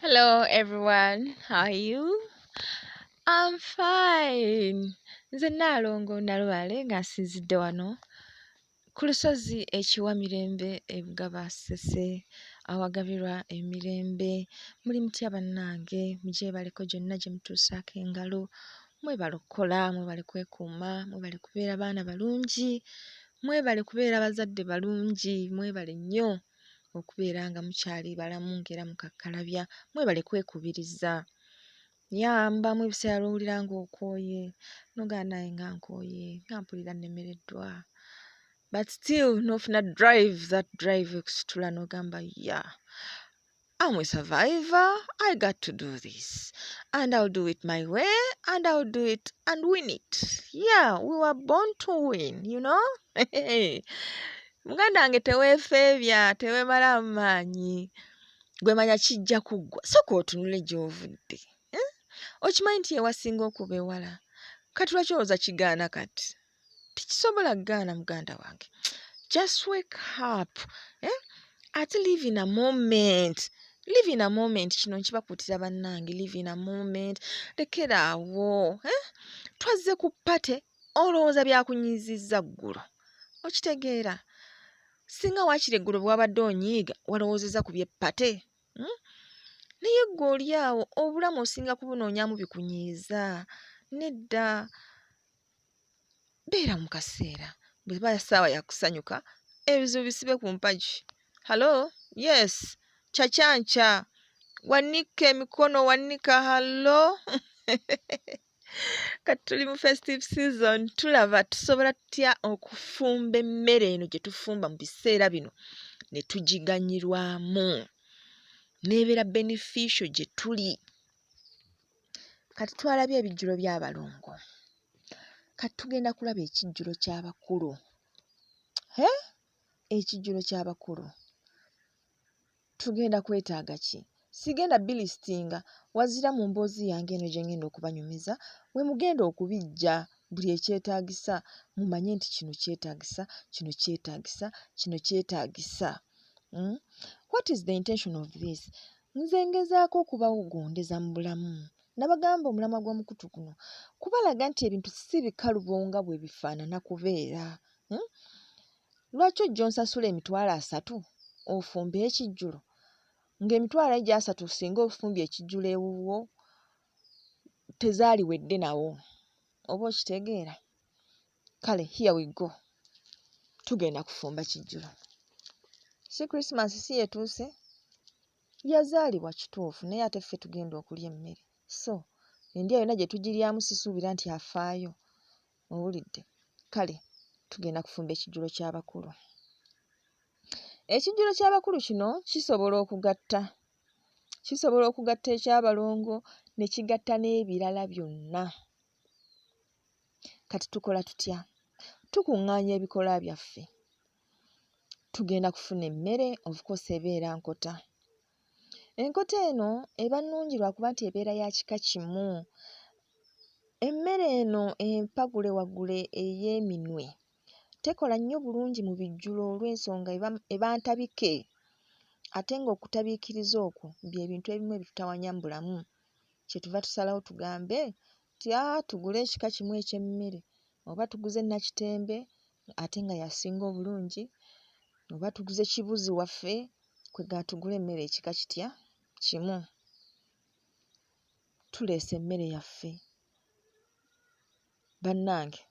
Hello everyone, how are you? I'm fine. Nze Nnaalongo Nalwale nga nsinzidde wano ku lusozi ekiwamirembe ebugaba Ssese awagabirwa emirembe. Muli mutya bannange? Mugyebaleko gyonna gye mutuusaako engalo. Mwebale okukola, mwebale kwekuuma, mwebale kubeera baana balungi, mwebale kubeera bazadde balungi, mwebale nnyo okubeera nga mukyali balamu ng'era mukakkalabya, mwebale kwekubiriza. Mbamu ebiseera lw'owulira ng'okooye, n'ogamba naye nga nkooye, nga mpulira nnemereddwa. But still n'ofuna that drive ekusitula n'ogamba yeah, I'm a survivor, I got to do this. And I'll do it my way, and I'll do it and win it. Yeah, we were born to win, you know? Muganda wange teweefeebya, teweemalamu maanyi. Gwe manya kijja kuggwa, sooka otunule gy'ovudde. Okimanyi nti ewasinga okuba ewala. Kati lwaki olowooza kigaana kati? Tekisobola kugaana muganda wange. Just wake up. Ate live in a moment. Live in a moment. Kino nkibakuutira bannange. Live in a moment. Lekeraawo. Twazze ku ppate olowooza byakunyiizizza ggulu. Okitegeera? Singa waakiri eggulu bw'wabadde onyiiga walowoozezza ku by'eppate. Naye ggwe oli awo obulamu osinga kubunoonyaamu bikunyiiza. Nedda. Beera mu kaseera. Bwe ba ssaawa ya kusanyuka, ebizibu bisibe ku mpagi. Hello? Yes. Kyakyanca. Wannika emikono, wannika hallo. Kati tuli mu festive season, tulaba tusobola tutya okufumba emmere eno gye tufumba mu biseera bino ne tugiganyirwamu. Nebeera beneficial gye tuli. Kati twalabye ebijjulo by'abalongo. Kati tugenda kulaba ekijjulo ky'abakulu. Ekijjulo ky'abakulu. Tugenda kwetaaga ki? Sigenda bilistinga wazira mu mboozi yange eno gye ngenda okubanyumiza, we mugenda okubijja buli ekyetaagisa, mumanye nti kino kyetaagisa, kino kyetaagisa, kino kyetaagisa. What is the intention of this? Nze ngezaako okubawugondeza mu bulamu. Nabagamba omulamwa gw'omukutu guno kubalaga nti ebintu si bikalubo nga bwe bifaanana kubeera. Lwaki ojja onsasula emitwalo 3 ofumbe ekijjulo? Ng'emitwalo egyo 3 singa ofumbye ekijjulo ewuwo tezaaliwedde nawo. Oba okitegeera? Kale, here we go. Tugenda kufumba kijjulo. Si Christmas si yetuuse? Yazaalibwa kituufu naye ate ffe tugenda okulya emmere. So, endya yonna gye tugiryamu sisuubira nti afaayo. Owulidde? Kale, tugenda kufumba ekijjulo ky'abakulu. Ekijjulo ky'abakulu kino kisobola okugatta. Kisobola okugatta eky'abalongo ne kigatta n'ebirala byonna. Kati tukola tutya? Tukuŋŋaanya ebikola byaffe. Tugenda kufuna emmere, of course ebeera nkota. Enkota eno eba nnungi lwakuba nti ebeera ya kika kimu. Emmere eno empagule waggule ey'eminwe tekola nnyo bulungi mu bijjulo olw'ensonga eba ntabike. Ate ng'okutabiikiriza okwo bye bintu ebimu ebitutawanya mu bulamu. Kyetuva tusalawo tugambe nti tugule ekika kimu eky'emmere, oba tuguze nakitembe ate nga yasinga obulungi, oba tuguze kibuzi waffe kwegga tugule emmere ekika kitya kimu. Tuleese emmere yaffe. Bannange,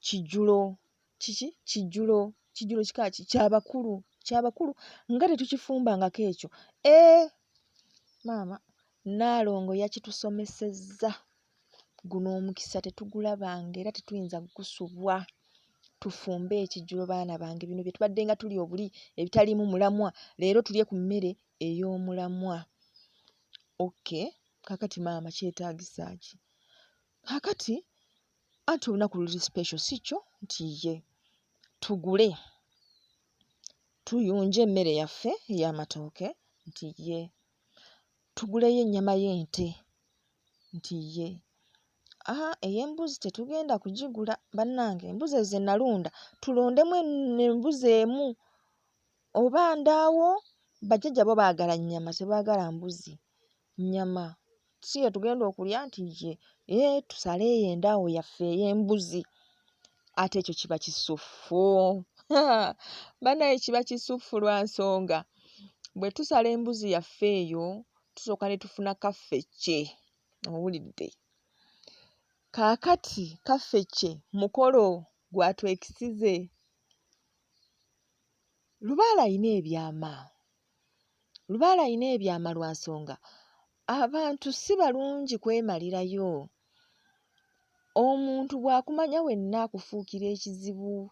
kijjulo kiki? Kijjulo kika ki? Kyabakulu. Kyabakulu nga tetukifumbangako ekyo. Maama Nnaalongo yakitusomesezza. Guno omukisa tetugulabanga era tetuyinza kugusubwa. Tufumbe ekijjulo baana bange. Bino bye tubadde nga tuli obuli ebitaliimu mulamwa, leero tulye ku mmere ey'omulamwa. Okay, kakati maama kyetaagisa ki? Kakati anti olunaku luli special si kyo nti ye tugule tuyunje emmere yaffe ey'amatooke nti ye tuguleyo ennyama y'ente nti ye ey'embuzi tetugenda kugigula bannange. Embuzi ezo ze nalunda tulondemu embuzi emu oba ndaawo bajjajja bo baagala nnyama tebaagala mbuzi. Nnyama si ye tugenda okulya nti ye tusale eyo endaawo yaffe ey'embuzi. Ate ekyo kiba kisuffu. Bannaye kiba kisuffu lwa nsonga bwe tusala embuzi yaffe eyo tusooka ne tufuna kaffecce, owulidde? Kaakati kaffecce mukolo gwatwekisize. Lubaale ayina ebyama. Lubaale ayina ebyama lwa nsonga abantu si balungi kwemalirayo. Omuntu bw'akumanya wenna akufuukira ekizibu.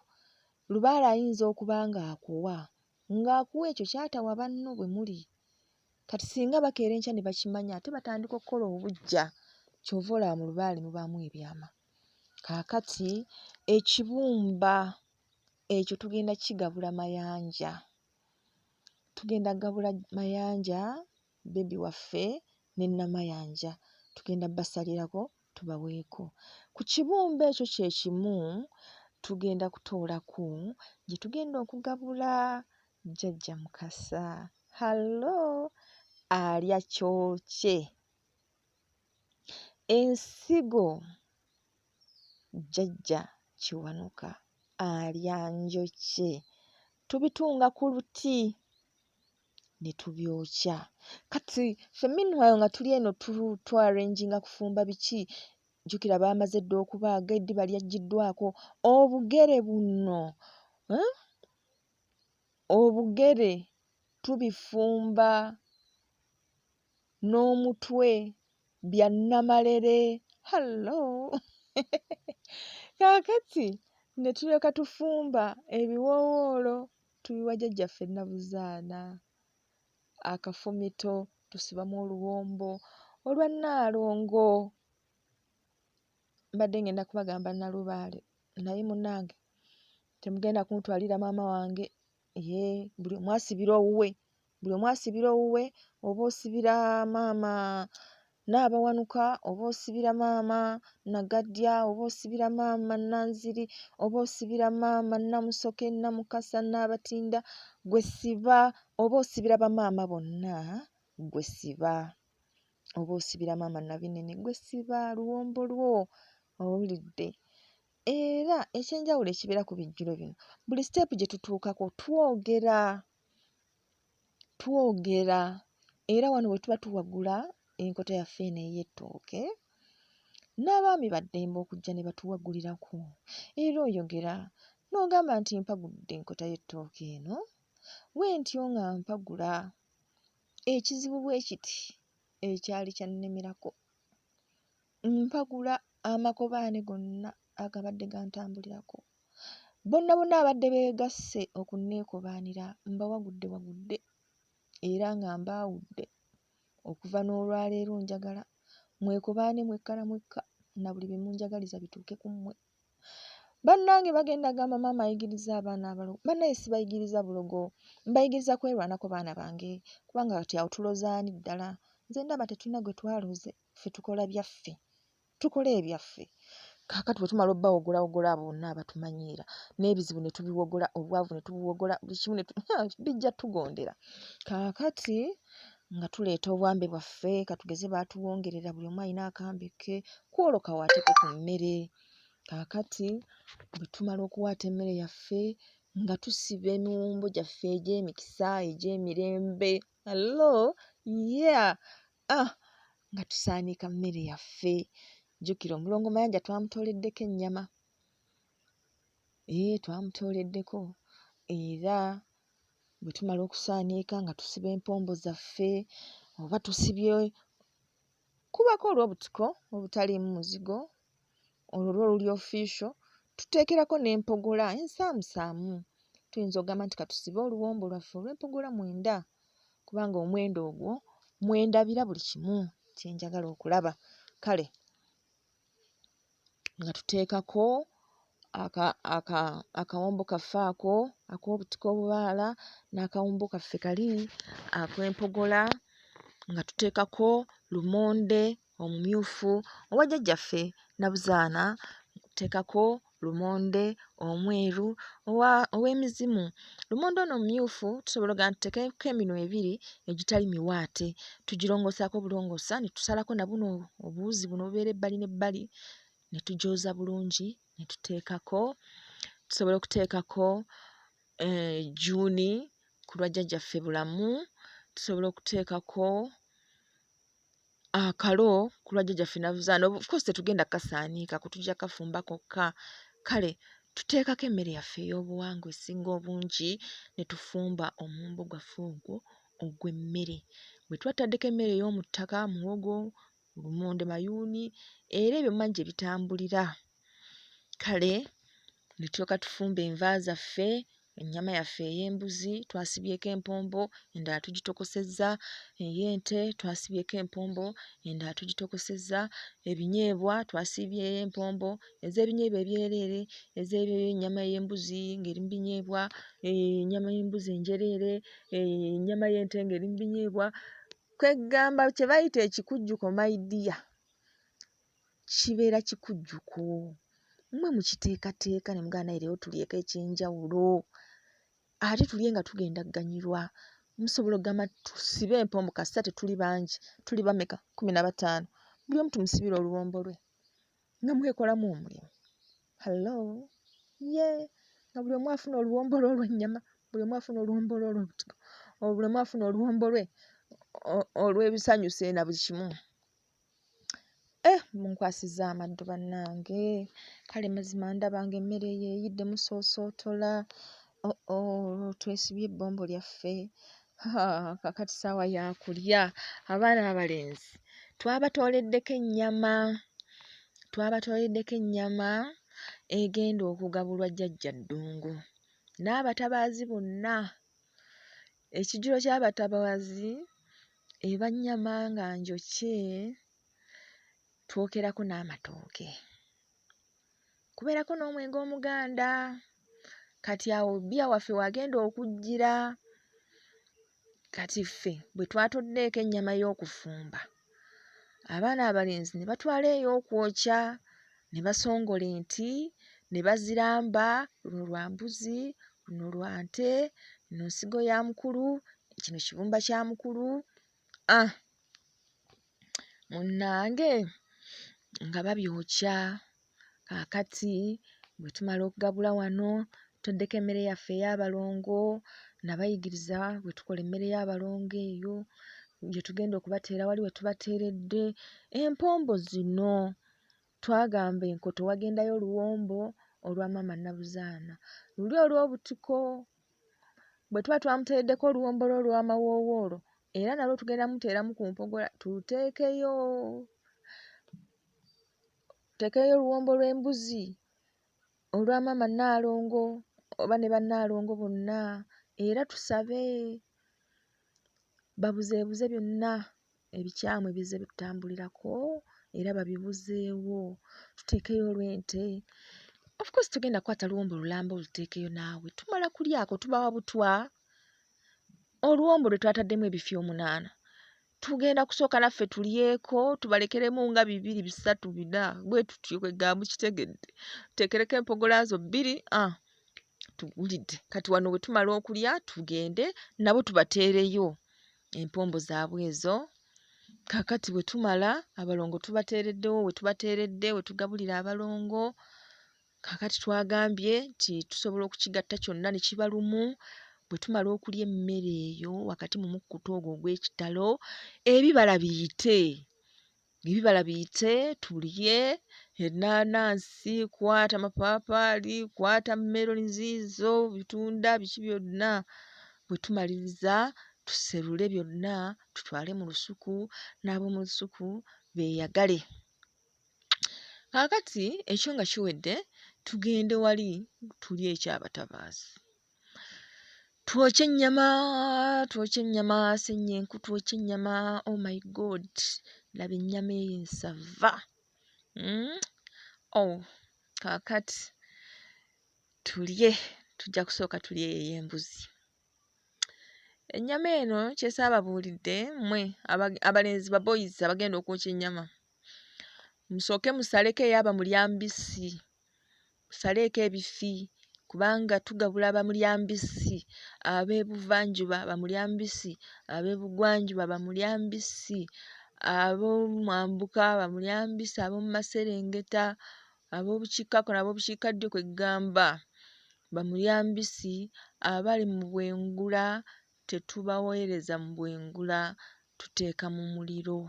Lubaale ayinza okuba ng'akuwa ekyo kyatawa banno bwe muli. Kati singa bakeera enkya ne bakimanya ate batandika okukola obuggya, ky'ova olaba mu lubaale mubaamu ebyama. Kaakati ekibumba ekyo tugenda kigabula mayanja. Tugenda gabula mayanja bebi waffe ne Namayanja. Tugenda basalirako tubaweeko. Ku kibumba ekyo kye kimu tugenda kutoolako gye tugenda okugabula jjajja Mukasa. Halo, alya kyokye. Ensigo jjajja Kiwanuka alya njokye. Tubitunga ku luti ne tubyokya. Kati ffe meanwhile nga tuli eno twarranginga kufumba biki, jjukira baamaze dda okubaaga eddiba lyaggiddwako. Obugere buno obugere tubifumba n'omutwe bya Nnamalere. Halo. Kaakati ne tulyoka tufumba ebiwoowoolo tubiwa jjajjaffe Nabuzaana. Akafumito tusibamu oluwombo olwa Nnaalongo. Mbadde ngenda kubagamba Nalubaale naye munnange temugenda kuntwalira maama wange. Buli omu asibira owuwe. Buli omu asibira owuwe. Oba osibira maama Naabawanuka, oba osibira maama Nagaddya, oba osibira maama Nanziri, oba osibira maama Namusoke, Namukasa, Naabatinda, gwe siba. Oba osibira bamaama bonna, gwe siba. Oba osibira maama Nabinene, gwe siba luwombo lwo. Owulidde? Era ekyenjawulo ekibeera ku bijjulo bino, buli siteepu gye tutuukako twogera. Era wano bwe tuba tuwagula enkota yaffe eno ey'ettooke, n'abaami ba ddembe okujja ne batuwagulirako. Era oyogera n'ogamba nti mpagudde enkota y'ettooke eno, bwentyo nga mpagula. Ekizibu bwe kiti ekyali kyannemerako. Mpagula amakobaane gonna agabadde gantambulirako. Bonna abadde beegasse okunneekobaanira mbawagudde era nga mbaawudde. Okuva n'olwaleero njagala mwekobaane mwekka na mwekka na buli bye munjagaliza bituuke ku mmwe. Bannange bagenda gamba maama ayigiriza abaana abalogo. Bannaye sibayigiriza bulogo, mbayigiriza kwerwanako baana bange, kubanga kati awo tulozaani ddala. Nze ndaba tetulina gwe twaloze, ffe tukola byaffe, tukole ebyaffe. Kaakati bwe tumala obbawogolawogola abo bonna abatumanyiira n'ebizibu ne tubiwogola, obwavu ne tubuwogola, buli kimu bijja tugondera. Kaakati nga tuleeta obwambe bwaffe katugeze baatuwongerera buli omu alina akambe ke, kwolwo kawaateeko ku mmere. Kaakati bwe tumala okuwaata emmere yaffe nga tusiba emiwumbo gyaffe egy'emikisa egy'emirembe. Halo, nga tusaanika mmere yaffe. Jjukira omulongo Mayanja twamutooleddeko ennyama. Twamutooleddeko. Era bwe tumala okusaaniika nga tusiba empombo zaffe oba tusibye kubako olw'obutiko obutaliimu muzigo, olwo lwo luli official, tuteekerako n'empogola ensaamusaamu. Tuyinza okugamba nti katusibe oluwombo lwaffe olw'empogola 9, kubanga omwenda ogwo mwendabira buli kimu kye njagala okulaba. Kale nga tuteekako akawombo kaffe ako ak'obutiko obubaala n'akawombo kaffe kali ak'empogola, nga tuteekako lumonde omumyufu owa jjajjaffe Nabuzaana, tuteekako lumonde omweru ow'emizimu. Lumonde ono mmyufu tusobola ogamba tuteekeko eminwe ebiri egitali miwaate, tugirongosaako bulongosa ne tusalako na buno obuwuzi buno obubeera ebbali n'ebbali ne tugyoza bulungi ne tuteekako. Tusobola okuteekako jjuuni ku lwa jjajjaffe Bulamu, tusobola okuteekako akalo ku lwa jjajjaffe Nabuzaana. Of course tetugenda kukasaaniikako, tujja kafumba kokka. Kale tuteekako emmere yaffe ey'obuwangwa esinga obungi ne tufumba omuwumbo gwaffe ogwo ogw'emmere. Bwe tuba tutaddeko emmere ey'omu ttaka, muwogo, lumonde, mayuuni, era ebyo mmanyi gye bitambulira. Kale ne tulyoka tufumba enva zaffe, ennyama yaffe ey'embuzi twasibyeko empombo, endala tugitokosezza, ey'ente twasibyeko empombo, endala tugitokosezza, ebinyeebwa twasiibyeyo empombo, ez'ebinyeebwa ebyereere, ez'ennyama y'embuzi ng'eri mu binyeebwa, ennyama y'embuzi enjereere, ennyama y'ente ng'eri mu binyeebwa. Kweggamba kye bayita ekikujjuko my dear, kibeera kikujjuko. Mmwe mukiteekateeka ne mugamba naye leero tulyeko ekyenjawulo, ate tulye nga tugenda gganyirwa. Musobola okugamba tusibe empombo kasita tetuli bangi, tuli bameka? 15. Buli omu tumusibire oluwombo lwe nga mwekolamu omulimu. Hello, nga buli omu afuna oluwombo lwe olw'ennyama, buli omu afuna oluwombo lwe olw'obutiko, buli omu afuna oluwombo lwe olw'ebisanyusa na buli kimu. Munkwasizza amaddu bannange. Kale mazima ndaba ng'emmere eyo eyidde musoosootola. Twesibye ebbombo lyaffe. Kaakati ssaawa ya kulya. Abaana abalenzi twabatooleddeko ennyama egenda okugabulwa jjajja Ddungu n'abatabaazi bonna. Ekijjulo ky'abatabaazi eba nnyama nga njokye, twokerako n'amatooke, kubeerako n'omwenge omuganda. Kati awo bbiya waffe wagenda okujjira. Kati ffe bwe twatoddeeko ennyama y'okufumba, abaana abalenzi ne batwala ey'okwokya, ne basongola enti, ne baziramba, luno lwa mbuzi, luno lwa nte, luno nsigo ya mukulu, kino kibumba kya mukulu. Munnange nga babyokya. Kaakati bwe tumala okugabula wano, tutoddeko emmere yaffe ey'abalongo, nabayigiriza bwe tukola emmere y'abalongo eyo gye tugenda okubateera wali we tubateeredde. Empombo zino twagamba enkoto wagendayo oluwombo olwa maama Nabuzaana. Luli olw'obutiko bwe tuba twamuteereddeko oluwombo lwe olw'amawoowoolo, era nalwo tugenda muteeramu ku mpogola, tuteekeyo oluwombo lw'embuzi olwa maama Nnaalongo oba ne bannaalongo bonna, era tusabe babuzeebuze byonna ebikyamu ebizze bitutambulirako, era babibuzeewo. Tuteekeyo olw'ente. Of course tugenda kukwata luwombo lulamba oluteekeyo naawe. Tumala kulyako tubawa butwa. Oluwombo lwe twataddemu ebifi 8, tugenda kusooka naffe tulyeko, tubalekeremu nga 2, 3, 4 bwe tutyo kwegamba mukitegedde. Tuteekereko empogola zo 2, tugulidde. Kati wano bwe tumala okulya tugende nabo tubateereyo empombo zaabwe ezo. Kaakati bwe tumala abalongo tubateereddewo we tubateeredde we tugabulira abalongo. Kaakati twagambye nti tusobola okukigatta kyonna ne kiba lumu. Bwe tumala okulya emmere eyo wakati mu mukkuto ogwo ogw'ekitalo, ebibala biyite tulye. Ennaanansi, kwata amapaapaali, kwata meloni ziizo, bitunda biki byonna. Bwe tumaliriza tuserule byonna tutwale mu lusuku, n'ab'omu lusuku beeyagale. Kaakati ekyo nga kiwedde tugende wali tulye ekyabatabaazi. Twokye ennyama, ssenyenku, twokye ennyama. Oh my God, laba ennyama eyo ensava. Kaakati tulye, tujja kusooka tulye ey'embuzi. Ennyama eno kyesaababuulidde mmwe abalenzi baboyizi abagenda okwokya ennyama, musooke musaleko eyaba mulya mbisi. tusaleeko ebifi kubanga tugabula abamulyambisi ab'ebuvanjuba bamulyambisi ab'ebugwanjuba bamulyambisi ab'omwambuka bamulyambisi ab'omu Maserengeta ab'obukiikakkono ab'obukiikaddyo kwe ggamba bamulyambisi abali mu bwengula tetubaweereza mu bwengula tuteeka mu muliro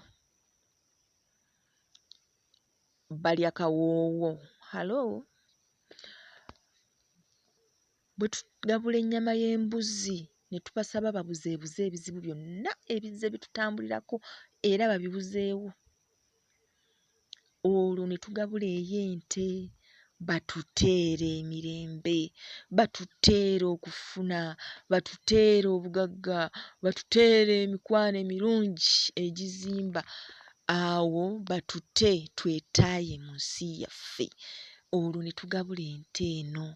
balya kawoowo halo bwe tugabula ennyama y'embuzi ne tubasaba babuzeebuze ebizibu byonna ebizze bitutambulirako era babibuzeewo olwo ne tugabula ey'ente batuteere emirembe batuteere okufuna batuteere obugagga batuteere emikwano emirungi egizimba awo batute twetaaye mu nsi yaffe olwo ne tugabula ente eno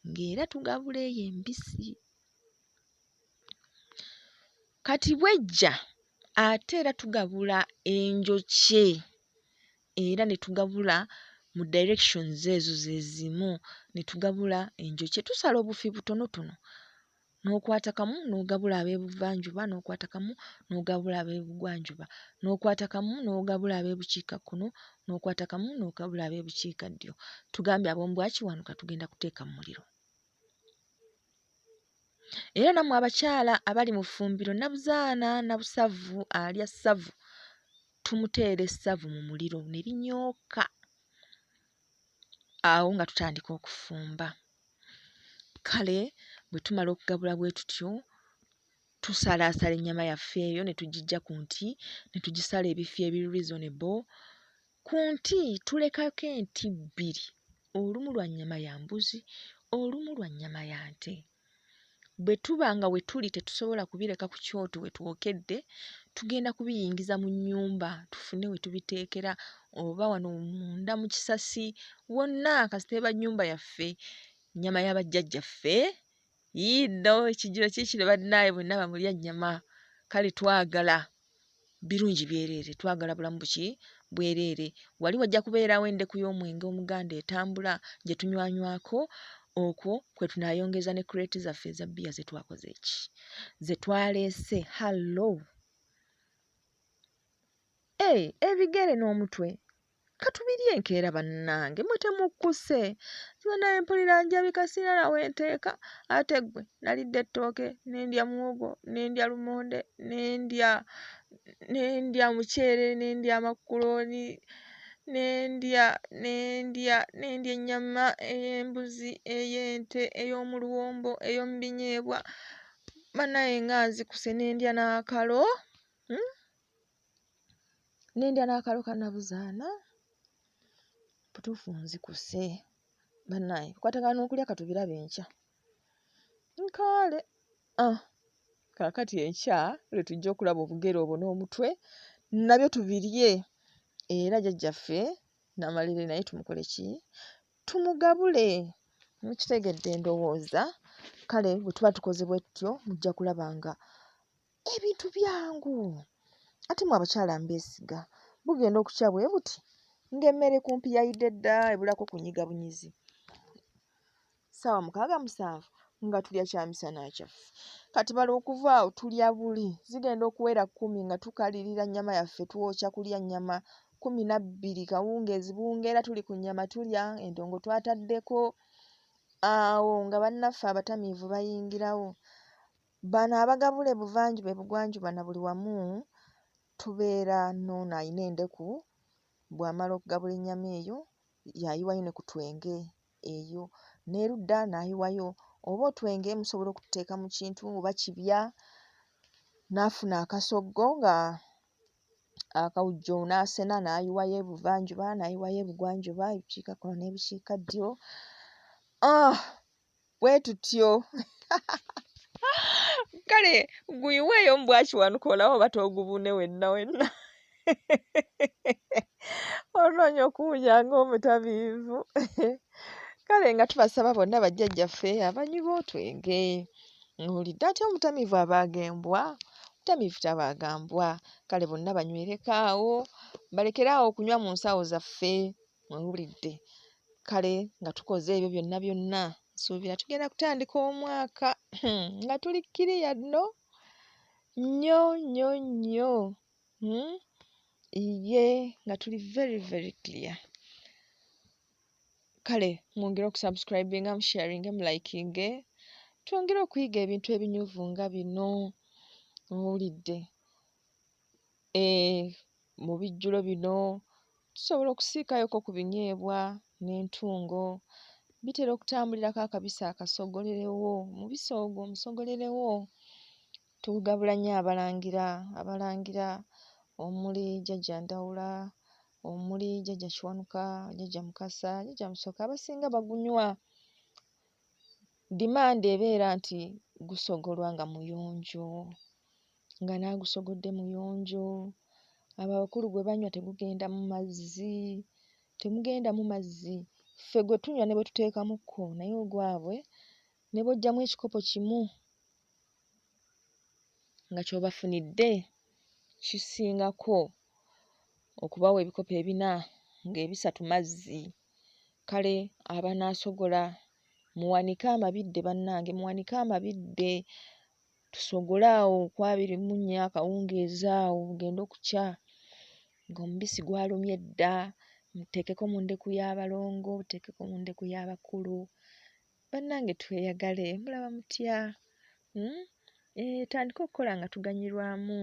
ng'era tugabula eyo embisi kati bw'ejja ate era tugabula enjokye era ne tugabula mu directions ezo ze zimu ne tugabula enjokye tusala obufi butonotono n'okwata kamu n'ogabula ab'ebuvanjuba n'okwata kamu n'ogabula ab'ebugwanjuba n'okwata kamu n'ogabula ab'ebukiikakkono n'okwata kamu n'ogabula ab'ebukiikaddyo tugambye ab'omu Bwakiwanuka tugenda kuteeka mu muliro era nammwe abakyala abali mu ffumbiro Nabuzaana Nabusavu alya ssavu tumuteera essavu mu muliro ne linyooka awo nga tutandika okufumba kale bwe tumala okugabula bwe tutyo tusalaasala ennyama yaffe eyo ne tugiggya ku nti ne tugisala ebifi ebiri reasonable ku nti tulekako enti bbiri olumu lwa nnyama ya mbuzi olumu lwa nnyama ya nte bwe tuba nga we tuli tetusobola kubireka ku kyoto we twokedde tugenda kubiyingiza mu nnyumba tufune we tubiteekera oba wano munda mu kisasi wonna kasita eba nnyumba yaffe nnyama y'abajjajjaffe yiino ekijjulo kiikire bannaaye bonna bamulya nnyama kale twagala birungi byereere twagala bulamu buki bwereere wali wajja kubeerawo endeku y'omwenge omuganda etambula gye tunywanywako okwo kwe tunaayongeza ne kuleeti zaffe eza bbiya ze twakoze eki ze twaleese hallo ebigere n'omutwe katubirye enkeera bannange mwe temukkuse banaye mpulira njabika sirina na wenteeka ate ggwe nalidde ettooke nendya muwogo nendya lumonde nendya muceere nendya makulooni nendya ennyama ey'embuzi ey'ente ey'omu luwombo ey'omu binyeebwa banaye nga nzikuse nendya n'akalo nendya n'akalo ka Nabuzaana butuufu nzikuse bannaaye tukwatagana n'okulya katubirabe enkya nkaale kaakati enkya lwe tujja okulaba obugere obwo n'omutwe nabyo tubirye era jjajjaffe Namalere naye tumukole ki tumugabule mukitegedde ndowooza kale bwe tuba tukoze bwe tutyo mujja kulaba nga ebintu byangu ate mwe abakyala mbeesiga bugenda okukya bwe buti ng'emmere kumpi yayidde dda ebulako kunyiga bunyizi 7:30 nga tulya kyamisana kyaffe kati bala okuva awo tulya buli zigenda okuwera 10 nga tukalirira nnyama yaffe twokya kulya nnyama 12 kawungeezi buwungeera tuli ku nnyama tulya endongo twataddeko awo nga bannaffe abatamiivu bayingirawo bano abagabula ebuvanjuba ebugwanjuba na buli wamu tubeera n'ono ayina endeku bw'amala okugabula ennyama eyo yayiwayo ne ku twenge eyo n'erudda n'ayiwayo oba otwenge musobola okututeeka mu kintu oba kibya n'afuna akasoggo nga akawujjo n'asena n'ayiwayo ebuvanjuba n'ayiwayo ebugwanjuba ebukiikakkono n'ebukiikaddyo bwe tutyo kale guyiweeyo mu Bwakiwanuka olabe oba toogubune wenna onoonya okuwunya ng'omutamiivu kale nga tubasaba bonna bajjajjaffe abanywi b'otwenge owulidde ate omutamiivu abaagembwa omutamiivu tabaagambwa kale bonna banywereko awo balekeraawo okunywa mu nsawo zaffe owulidde kale nga tukoze ebyo byonna nsuubira tugenda kutandika omwaka nga tuli kkiriya nnyo ye nga tuli very clear. Kale mwongere okusubscribinga, musharinge, mulayikinge, twongere okuyiga ebintu ebinyuvu nga bino. Muwulidde mu bijjulo bino tusobola okusiikayoko ku binyeebwa n'entungo, bitera okutambulirako akabisi akasogolerewo mu bisoogo omusogolerewo. Tugabula nnyo abalangira omuli Jjajja Ndawula, omuli Jjajja Kiwanuka, Jjajja Mukasa, Jjajja Musoke, abasinga bagunywa. Dimandi ebeera nti gusogolwa nga muyonjo, nga naagusogodde muyonjo. Abo abakulu gwe banywa tegugenda mu mazzi. Ffe gwe tunywa ne bwe tuteekamukko, naye ogwabwe ne bw'oggyamu ekikopo kimu nga ky'obafunidde kisingako okubawa ebikopo 4 ng'ebisatu mazzi. Kale abanaasogola muwanike amabidde bannange, muwanike amabidde, tusogole awo ku 24 akawungeezi awo bugende okukya ng'omubisi gwalumye dda. Muteekeko mu ndeku y'abalongo, muteekeko mu ndeku y'abakulu. Bannange tweyagale, mulaba mutya? Tandika okukola nga tuganyulwamu.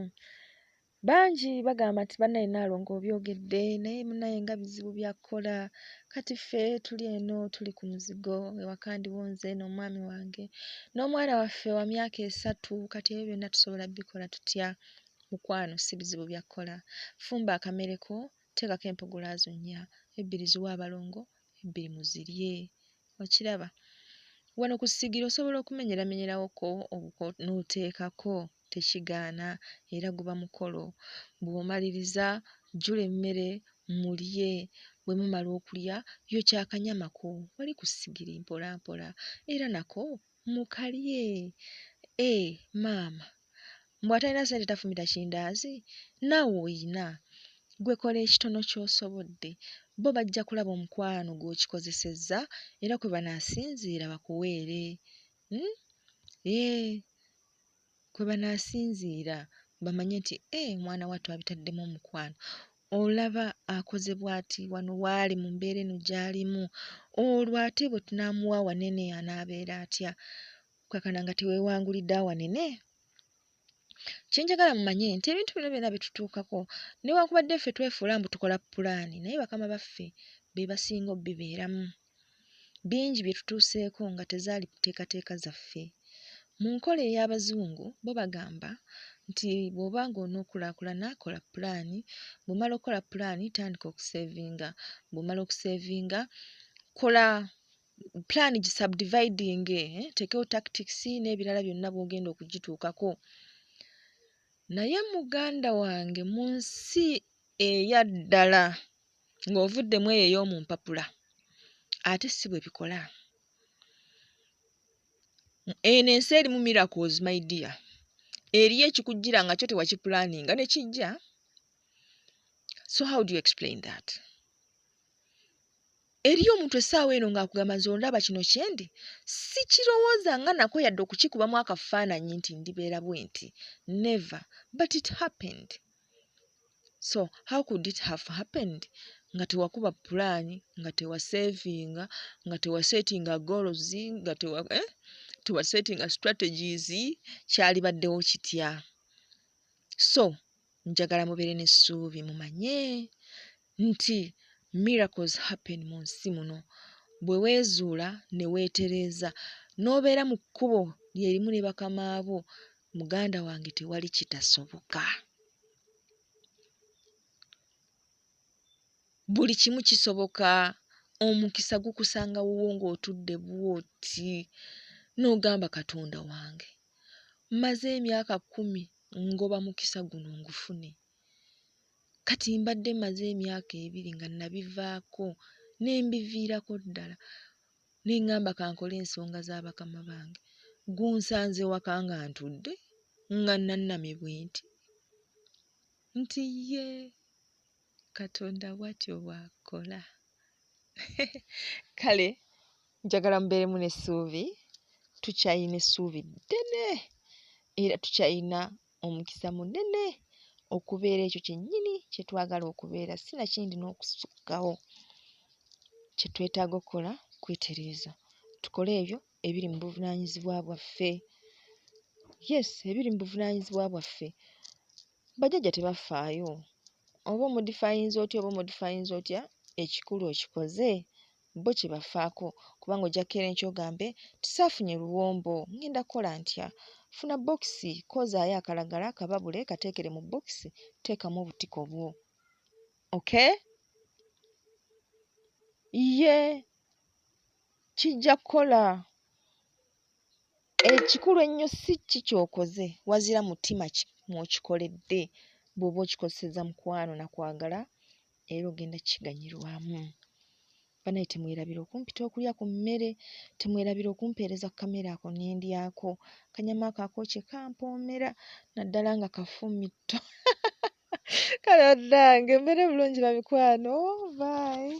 Bangi bagamba nti bannange Nnaalongo obyogedde naye munnaye nga bizibu by'akola. Kati ffe tuli eno tuli ku muzigo ewaka ndiwo nze n'omwami wange n'omwana waffe wa myaka 3, kati ebyo byonna tusobola bikola tutya? Mukwano si bizibu by'akola. Fumba akamereko, teekako empogola zo 4, 2 ziwa abalongo, 2 muzirye. Okiraba? Wano ku ssigiri osobola okumenyeramenyerawoko obuko n'oteekako, tekigaana era guba mukolo. Bw'omaliriza jjula emmere mulye, bwe mumala okulya yokya akanyama ko wali ku ssigiri mpola mpola era nako mukalye. Maama bw'atalina ssente tafumita kindaazi, naawe oyina. Gwe kola ekitono ky'osobodde, bo bajja kulaba omukwano gw'okikozesezza era kwe banaasinziira bakuweere. Kwe banaasinziira bamanye nti mwana wattu abitaddemu omukwano. Olaba akoze bw'ati wano waali mu mbeera eno gy'alimu, olwo ate bwe tunaamuwa awanene anaabeera atya? Kakana nga teweewangulidde awanene. Kye njagala mumanye nti ebintu bino byonna bitutuukako newankubadde ffe twefuula mbu tukola pulaani, naye bakama baffe be basinga obbibeeramu. Bingi bye tutuuseeko nga tezaali kuteekateeka zaffe. Mu nkola ey'Abazungu bo bagamba nti bw'oba ng'onookulaakulana kola pulaani, bw'omala okukola pulaani tandika okuseevinga, bw'omala okuseevinga kola pulaani gisubdividing, teekewo tactics n'ebirala byonna bw'ogenda okugituukako. Naye muganda wange mu nsi eya ddala ng'ovuddemu eyo ey'omu mpapula ate si bwe bikola. Eno ensi erimu miracles my dear. Eriyo ekikujjira nga kyo tewakipulaaninga ne kijja. So how do you explain that? Eriyo omuntu essaawa eno ng'akugamba nze ondaba kino kyendi sikirowooza nga nako yadde okukikubamu akafaananyi nti ndibeera bwe nti. Never. But it happened. So how could it have happened nga tewakuba pulaani, nga tewaseevinga, nga tewaseetinga goals, nga tewaseetinga strategies, kyalibaddewo kitya? So njagala mubeere n'essuubi mumanye nti miracles happen mu nsi muno. Bwe weezuula ne weetereeza n'obeera mu kkubo lyerimu ne bakamaabo, muganda wange tewali kitasoboka. Buli kimu kisoboka. Omukisa gukusanga wuwo ng'otudde bw'oti n'ogamba Katonda wange mmaze emyaka 10 ngoba mukisa guno ngufune. Kati mbadde mmaze emyaka 2 nga nabivaako ne mbiviirako ddala ne ŋŋamba kankole ensonga z'abakama bange. Gunsanze waka nga ntudde nga nannamye bwe nti ye Katonda bw'atyo bw'akola. Kale njagala mubeeremu n'essuubi, tukyayina essuubi ddene era tukyayina omukisa munene okubeera ekyo kyennyini kye twagala okubeera, sinakindi n'okusukkawo. Kye twetaaga okkola kwetereeza, tukole ebyo ebiri mu buvunaanyizibwa bwaffe. Yes, ebiri mu buvunaanyizibwa bwaffe. Bajjajja tebafaayo, oba omodifaayinze otya oba omodifaayinze otya, ekikulu okikoze. Bo kye bafaako kubanga ojja kkeera enkya ogambe tisaafunye luwombo, ŋŋenda kkola ntya? Funa bokisi, koozaayo akalagala kababule kateekere mu bokisi, teekamu obutiko bwo. Okay? Ye kijja kkola. Ekikulu ennyo si ki ky'okoze wazira mutima ki mw'okikoledde. Bw'oba okikozesezza mukwano na kwagala era ogenda kiganyulwamu. Bannange temwerabira okumpita okulya ku mmere, temwerabira okumpeereza kkamera ako ne ndyako. Kanyama ako akookye kampoomera naddala nga kafumito. Kale bannange mbeere bulungi ba mikwano. Bye.